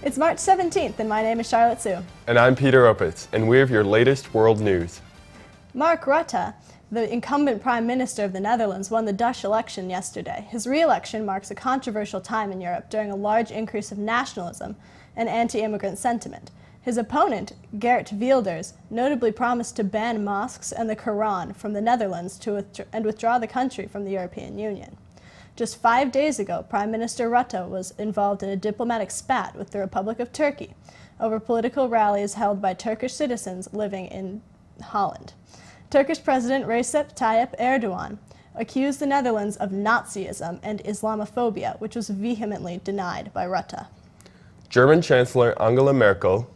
It's March 17th, and my name is Charlotte Sue. And I'm Peter Opitz, and we have your latest world news. Mark Rutte, the incumbent Prime Minister of the Netherlands, won the Dutch election yesterday. His re-election marks a controversial time in Europe during a large increase of nationalism and anti-immigrant sentiment. His opponent, Geert Wilders, notably promised to ban mosques and the Quran from the Netherlands and withdraw the country from the European Union. Just 5 days ago, Prime Minister Rutte was involved in a diplomatic spat with the Republic of Turkey over political rallies held by Turkish citizens living in Holland. Turkish President Recep Tayyip Erdogan accused the Netherlands of Nazism and Islamophobia, which was vehemently denied by Rutte. German Chancellor Angela Merkel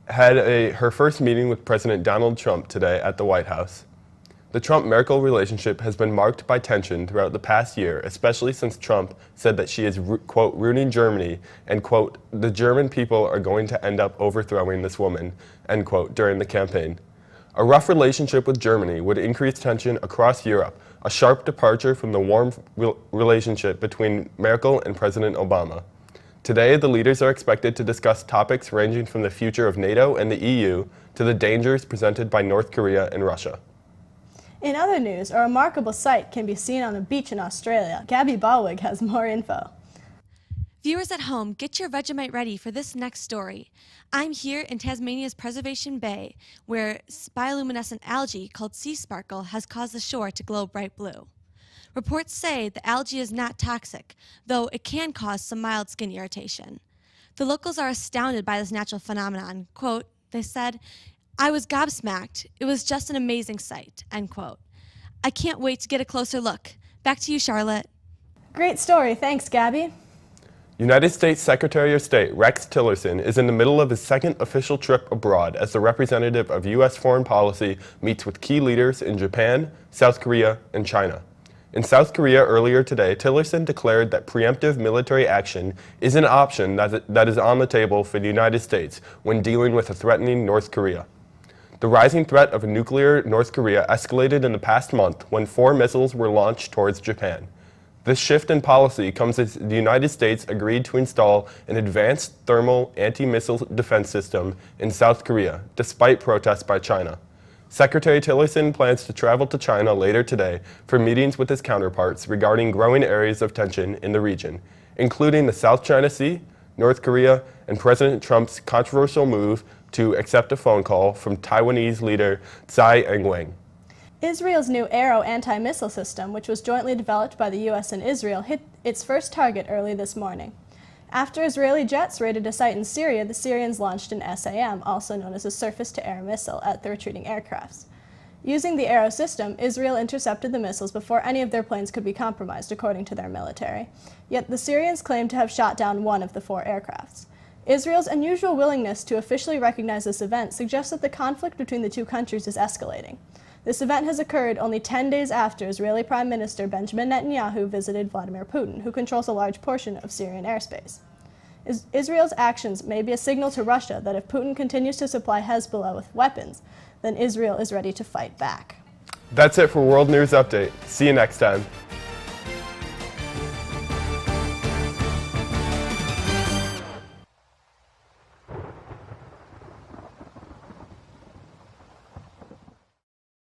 had her first meeting with President Donald Trump today at the White House. The Trump-Merkel relationship has been marked by tension throughout the past year, especially since Trump said that she is, quote, ruining Germany, and, quote, the German people are going to end up overthrowing this woman, end quote, during the campaign. A rough relationship with Germany would increase tension across Europe, a sharp departure from the warm relationship between Merkel and President Obama. Today, the leaders are expected to discuss topics ranging from the future of NATO and the EU to the dangers presented by North Korea and Russia. In other news, a remarkable sight can be seen on a beach in Australia. Gabby Balwig has more info. Viewers at home, get your Vegemite ready for this next story. I'm here in Tasmania's Preservation Bay, where bioluminescent algae called sea sparkle has caused the shore to glow bright blue. Reports say the algae is not toxic, though it can cause some mild skin irritation. The locals are astounded by this natural phenomenon. Quote, they said, "I was gobsmacked. It was just an amazing sight," end quote. I can't wait to get a closer look. Back to you, Charlotte. Great story. Thanks, Gabby. United States Secretary of State Rex Tillerson is in the middle of his second official trip abroad as the representative of U.S. foreign policy meets with key leaders in Japan, South Korea, and China. In South Korea earlier today, Tillerson declared that preemptive military action is an option that is on the table for the United States when dealing with a threatening North Korea. The rising threat of a nuclear North Korea escalated in the past month when 4 missiles were launched towards Japan. This shift in policy comes as the United States agreed to install an advanced thermal anti-missile defense system in South Korea, despite protests by China. Secretary Tillerson plans to travel to China later today for meetings with his counterparts regarding growing areas of tension in the region, including the South China Sea, North Korea, and President Trump's controversial move to accept a phone call from Taiwanese leader Tsai Ing-wen. Israel's new Arrow anti-missile system, which was jointly developed by the U.S. and Israel, hit its first target early this morning. After Israeli jets raided a site in Syria, the Syrians launched an SAM, also known as a surface-to-air missile, at the retreating aircrafts. Using the Arrow system, Israel intercepted the missiles before any of their planes could be compromised, according to their military. Yet the Syrians claim to have shot down one of the 4 aircrafts. Israel's unusual willingness to officially recognize this event suggests that the conflict between the two countries is escalating. This event has occurred only 10 days after Israeli Prime Minister Benjamin Netanyahu visited Vladimir Putin, who controls a large portion of Syrian airspace. Israel's actions may be a signal to Russia that if Putin continues to supply Hezbollah with weapons, then Israel is ready to fight back. That's it for World News Update. See you next time.